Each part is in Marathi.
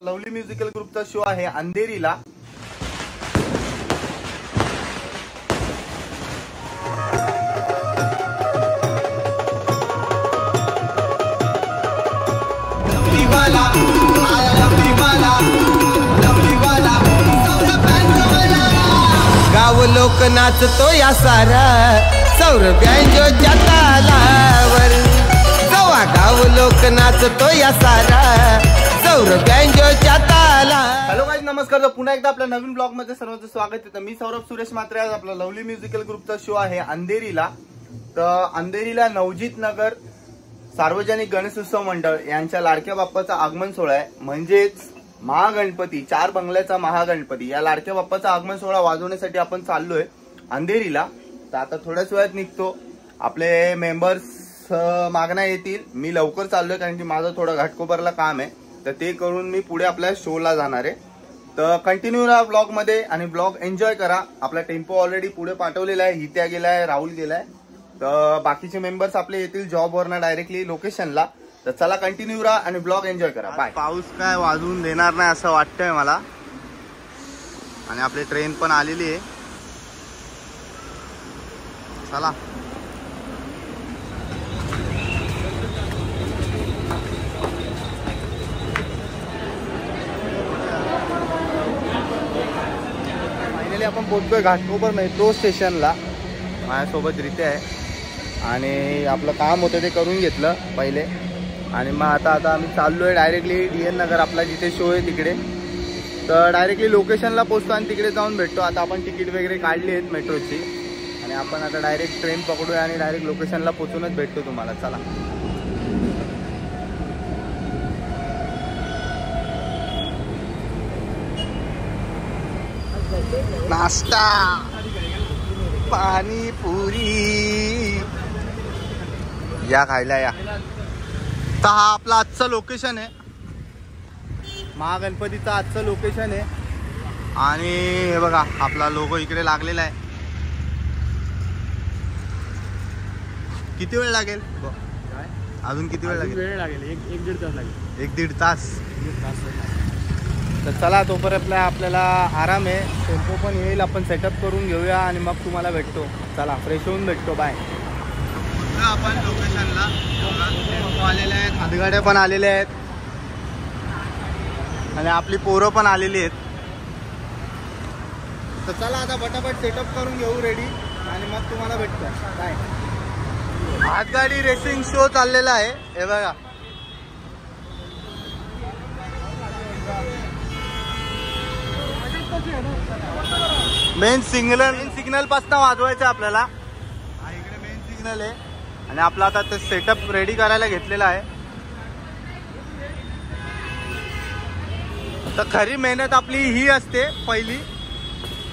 लवली म्युझिकल ग्रुपचा शो आहे अंधेरीला। गाव लोक नाचतो या सारा सौरभ्यांच्या तालावर। जवा गाव लोक नाचतो या सारा सौरभ्यांच्या ताला। हॅलो गाइस, नमस्कार। पुन्हा एकदा आपल्या नवीन ब्लॉग मध्ये सर्वांचं स्वागत आहे। तर मी सौरभ सुरेश मात्रे। आज आपला लवली म्युझिकल ग्रुपचा शो आहे अंधेरीला। तर अंधेरीला नवजीत नगर सार्वजनिक गणेश उत्सव मंडळ यांच्या लाडक्या बाप्पाचा आगमन सोहळा आहे, म्हणजेच महागणपती, 4 बंगल्याचा महागणपती। या लाडक्या बाप्पाचा आगमन सोहळा वाजवण्यासाठी आपण चाललोय अंधेरीला। तर आता थोड्याच वेळात निघतो। आपले मेंबर्स मागण्या येतील, मी लवकर चाललोय कारण की माझं थोडं घाटकोपरला काम आहे। तर ते करून मी पुढे आपल्या शोला जाणार आहे। तर कंटिन्यू राहा ब्लॉग मध्ये आणि ब्लॉग एन्जॉय करा। आपला टेम्पो ऑलरेडी पुढे पाठवलेला आहे, हित्या गेलाय, राहुल गेलाय। तर बाकीचे मेंबर्स आपले येतील जॉबवरनं डायरेक्टली लोकेशनला। तर चला कंटिन्यू राहा आणि ब्लॉग एन्जॉय करा। बाय। पाऊस काय वाजवून देणार नाही असं वाटतंय मला, आणि आपली ट्रेन पण आलेली आहे। चला फायनली आपण पोहोचतोय घाटकोपर मेट्रो स्टेशनला। माझ्यासोबत रिते आहे आणि आपलं काम होतं ते करून घेतलं पहिले, आणि मग आता आम्ही चाललोय डायरेक्टली DN नगर, आपला जिथे शो आहे तिकडे। तर डायरेक्टली लोकेशनला पोहोचतो आणि तिकडे जाऊन भेटतो। आता आपण तिकीट वगैरे काढली आहेत मेट्रोची, आणि आपण आता डायरेक्ट ट्रेन पकडूया आणि डायरेक्ट लोकेशनला पोहोचूनच भेटतो तुम्हाला। चला नाश्ता, पाणीपुरी या खायला या। तर हा आपला आजचं लोकेशन आहे, महागणपतीचं आजचं लोकेशन आहे। आणि हे बघा आपला लोगो इकडे लागलेला आहे। किती वेळ लागेल अजून? किती वेळ लागेल? एक दीड तास लागेल। 1-1.5 तास? तर चला तोपर्यंत आपल्याला आराम आहे, टेम्पो पण येईल, आपण सेटअप करून घेऊया आणि मग तुम्हाला भेटतो। चला फ्रेश होऊन भेटतो। बाय। आपण लोकेशनला टेम्पो आलेले आहेत, हातगाड्या पण आलेल्या आहेत, आणि आपली पोरं पण आलेली आहेत। तर चला आता फटाफट सेटअप करून घेऊ रेडी, आणि मग तुम्हाला भेटतो। बाय। हातगाडी रेसिंग शो चाललेला आहे, हे बघा। मेन सिग्नल पासून वाजवायचं आपल्याला। हा इकडे मेन सिग्नल आहे, आणि आपला आता ते सेटअप रेडी करायला घेतलेला आहे। तर खरी मेहनत आपली ही असते, पहिली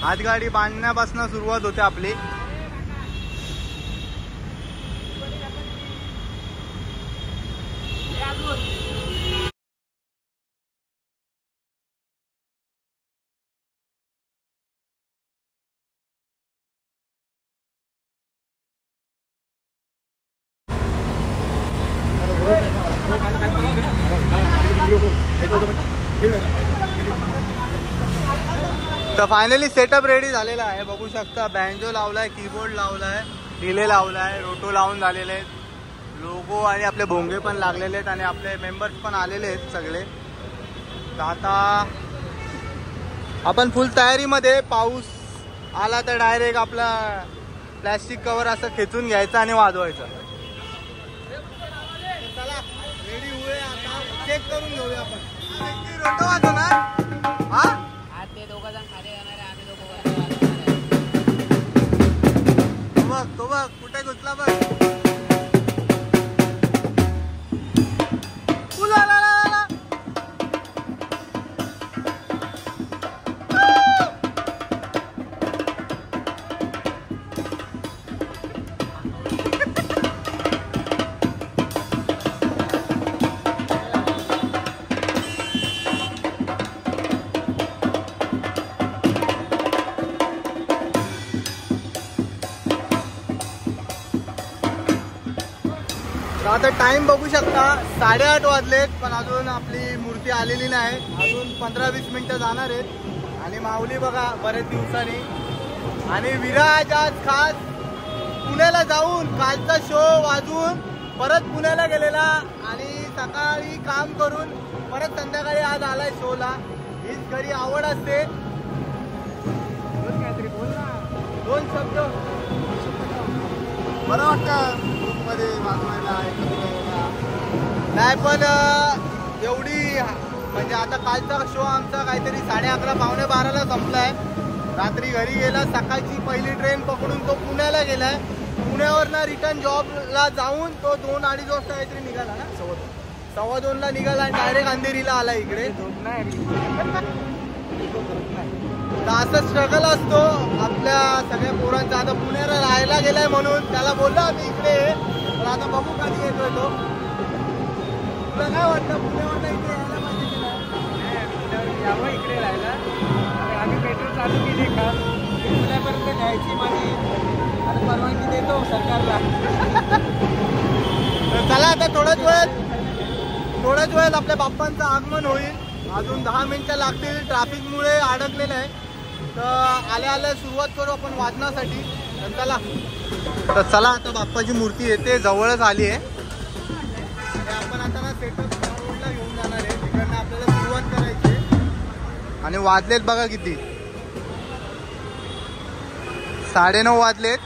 हातगाडी बांधण्यापासून सुरुवात होते आपली। तर फायनली सेटअप रेडी झालेला आहे, बघू शकता। बँजो लावलाय, कीबोर्ड लावलाय, डिले लावलाय, रोटो लावून झालेले आहेत, लोगो आणि आपले भोंगे पण लागलेले आहेत, आणि आपले मेंबर्स पण आलेले आहेत सगळे। तर आता आपण फुल तयारीमध्ये, पाऊस आला तर डायरेक्ट आपला प्लॅस्टिक कव्हर असं खेचून घ्यायचं आणि वाजवायचं। चला रेडी होऊया, आता चेक करून घेऊया आपण। रोटो वाजवणार हा? तो बघ कुठे घुसला बघ। आता टाइम बघू शकता, 8:30 वाजलेत, पण अजून आपली मूर्ती मूर्ती आलेली नाही, अजून 15-20 मिनिटं जाणार आहेत. आणि माऊली बघा बरेच दिवसांनी. आणि विराज आज खास पुण्याला जाऊन कालचा शो वाजवून परत पुण्याला गेलेला आणि सकाळी काम करून परत संध्याकाळी आज आलाय शोला. हीच घरी आवड असते. दोन शब्द बरं वाटतं मध्ये वाजवायला. नाही पण एवढी म्हणजे आता कालचा शो आमचा काहीतरी 11:30 पावणे 12ला संपलाय. रात्री घरी गेला, सकाळची पहिली ट्रेन पकडून तो पुण्याला गेलाय. पुण्यावरनं रिटर्न जॉबला जाऊन तो 2-2:30 वाजता काहीतरी निघाला ना, 2:15ला निघाला आणि डायरेक्ट अंधेरीला आला इकडे. तर असं स्ट्रगल असतो आपल्या सगळ्या पोरांचा. आता पुण्याला राहायला गेलाय म्हणून त्याला बोललो आम्ही इकडे, पण आता बघू कधी येतोय तो. तुला काय वाटतं पुण्यावरनं इकडे यायला पाहिजे की नाही? यावं इकडे राहायला. आम्ही पेट्रोल चालू केले का पुण्यापर्यंत न्यायची माझी आणि परवानगी देतो सरकारला. तर चला आता थोड्याच वेळात आपल्या बाप्पांचं आगमन होईल. अजून 10 मिनिटं लागतील, ट्रॅफिकमुळे अडकलेलं आहे. तर आल्या सुरुवात करू आपण वादनासाठी. तर चला आता बाप्पाची मूर्ती येते, जवळच आली आहे. आपण आता ना सेटअप रोडला घेऊन जाणार आहे. तिकडनं आपल्याला सुरुवात करायची आहे. आणि वाजलेत बघा किती, 9:30 वाजलेत.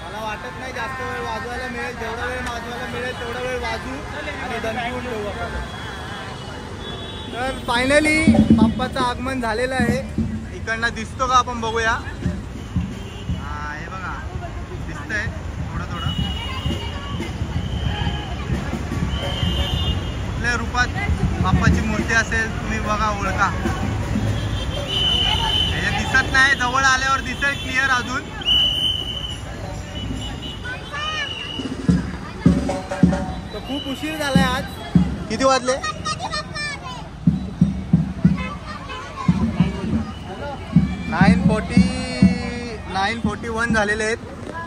मला वाटत नाही जास्त वेळ वाजवायला मिळेल. जेवढा वेळ वाजवायला मिळेल तेवढा वेळ वाजवू आणि दणकवून ठेवू आपण. तर फायनली बाप्पाचं आगमन झालेलं आहे. इकडनं दिसतो का आपण बघूया. हा हे बघा दिसतंय थोडं. कुठल्या रूपात बाप्पाची मूर्ती असेल तुम्ही बघा, ओळखा. हे दिसत नाही, जवळ आल्यावर दिसेल क्लिअर अजून. तर खूप उशीर झालाय आज. किती वाजले? 9:41 झालेले आहेत.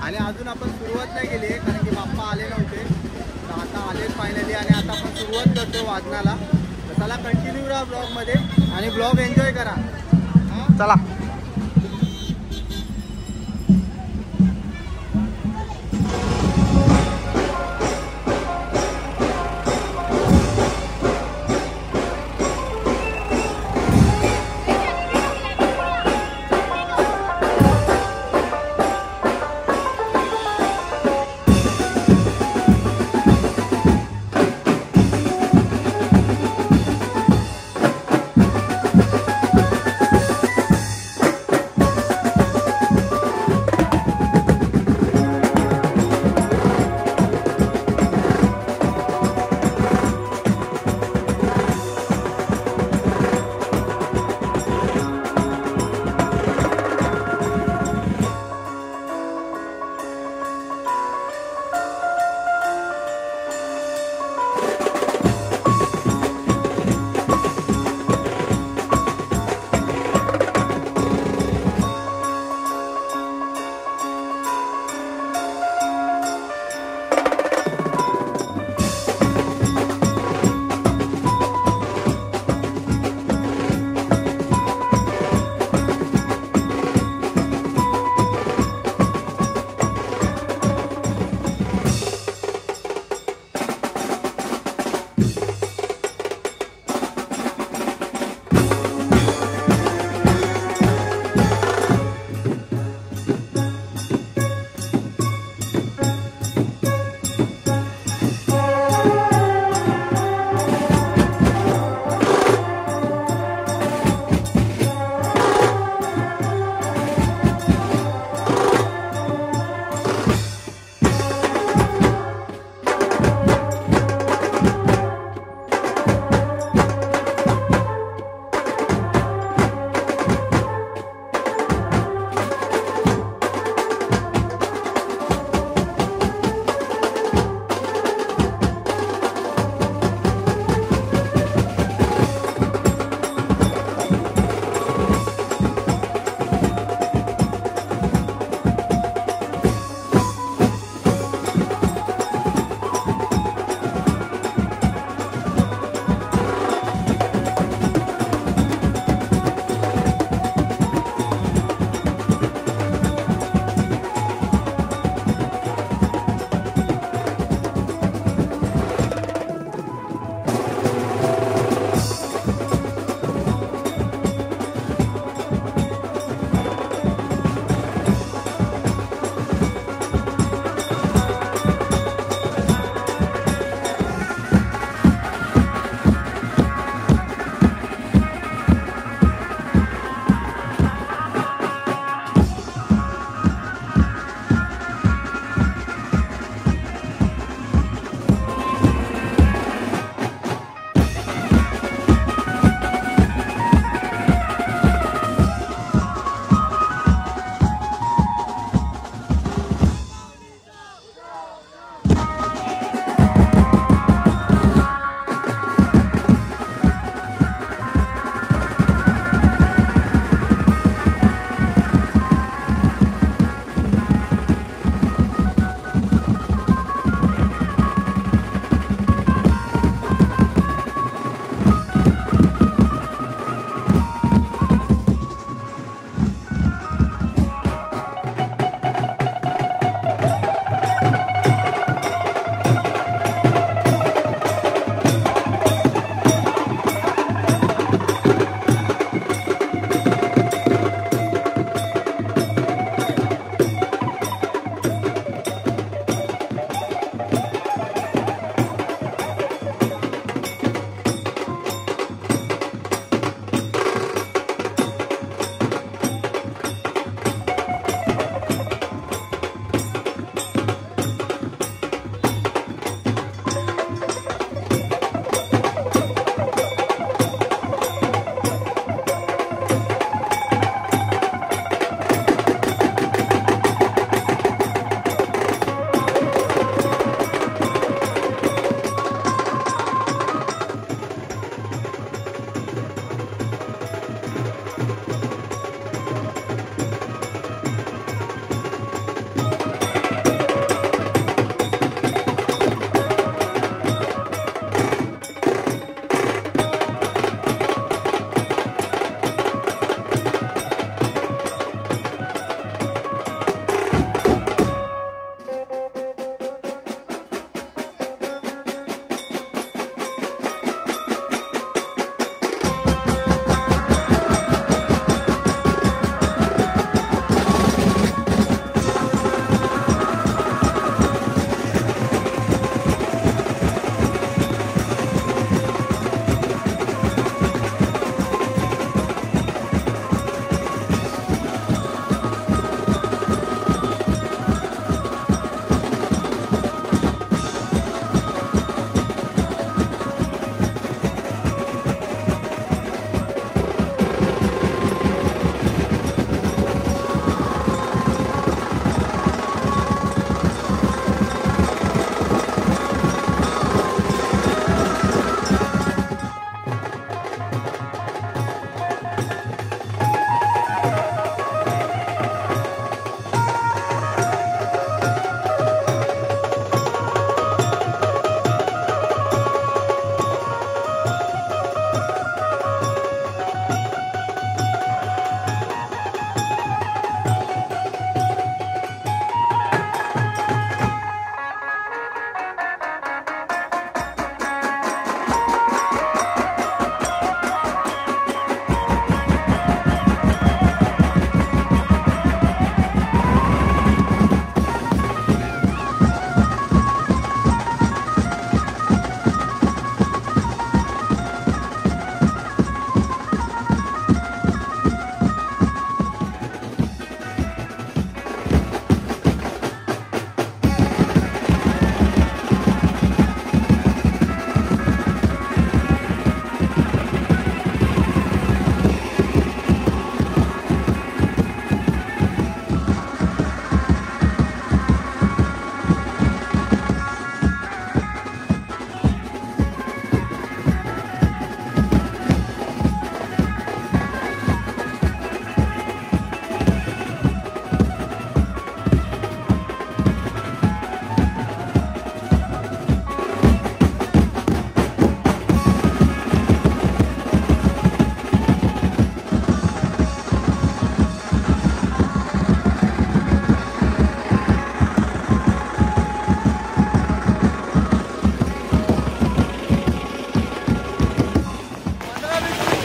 आणि अजून आपण सुरुवात नाही केली आहे कारण की बाप्पा आले नव्हते. तर आता आले फायनली आणि आता आपण सुरुवात करतो वाजनाला. तर चला कंटिन्यू राहा ब्लॉगमध्ये आणि ब्लॉग एन्जॉय करा. चला.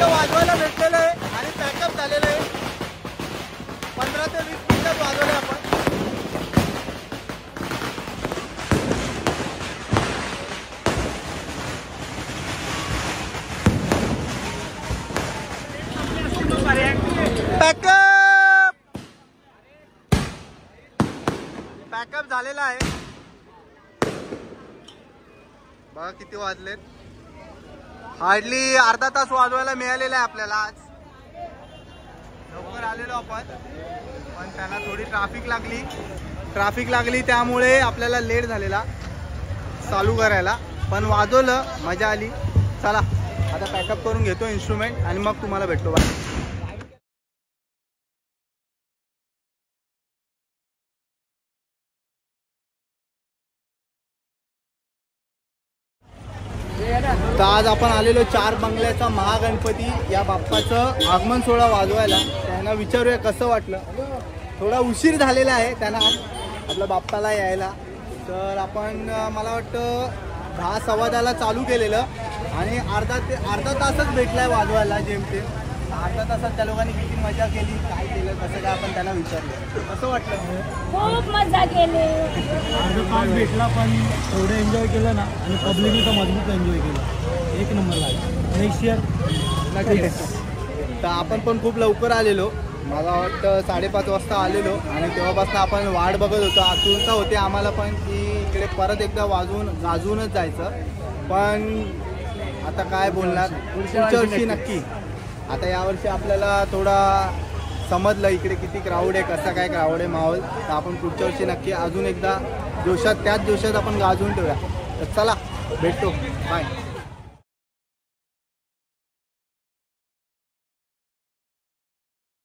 मिनिटं वाजवायला भेटलेलं आहे आणि पॅकअप झालेलं आहे. 15 ते 20 मिनिटात वाजवले आपण. पॅकअप झालेला आहे. बघा किती वाजलेत. हार्डली अर्धा तास वाजवायला मिळालेला आहे आपल्याला. आज लवकर आलेलो आपण, पण त्यांना थोडी ट्रॅफिक लागली त्यामुळे आपल्याला लेट झालेला चालू करायला. पण वाजवलं, मजा आली. चला आता पॅकअप करून घेतो इन्स्ट्रुमेंट आणि मग तुम्हाला भेटतो. बाय. तर आज आपण आलेलो 4 बंगल्याचा महागणपती या बाप्पाचं आगमन सोहळा वाजवायला. त्यांना विचारूया कसं वाटलं. थोडा उशीर झालेला आहे त्यांना आपल्या बाप्पाला यायला. तर आपण मला वाटतं 10-10:15 चालू केलेलं आणि अर्धा तासच भेटलाय वाजवायला. जेमतेम अर्धा तासात त्या लोकांनी किती मजा केली, काय केलं, कसं काय आपण त्यांना विचारलं. कसं वाटलं? खूप मजा केली. अर्धा तास भेटला पण एवढं एन्जॉय केलं ना. आणि पब्लिकने तर मजबूत एन्जॉय केलं. एक नंबरला आहे. नेक्स्ट इयर नक्कीच. तर आपण पण खूप लवकर आलेलो. मला वाटतं 5:30 वाजता आलेलो आणि तेव्हापासून आपण वाट बघत होतो. आतुरता होते आम्हाला पण की इकडे परत एकदा गाजवूनच जायचं. पण आता काय बोलणार, पुढच्या वर्षी नक्की. आता यावर्षी आपल्याला थोडा समजलं इकडे किती क्राऊड आहे, कसा काय क्राऊड आहे माहोल. तर आपण पुढच्या वर्षी नक्की अजून एकदा त्याच जोशात आपण गाजवून ठेवूया. तर चला भेटतो. बाय.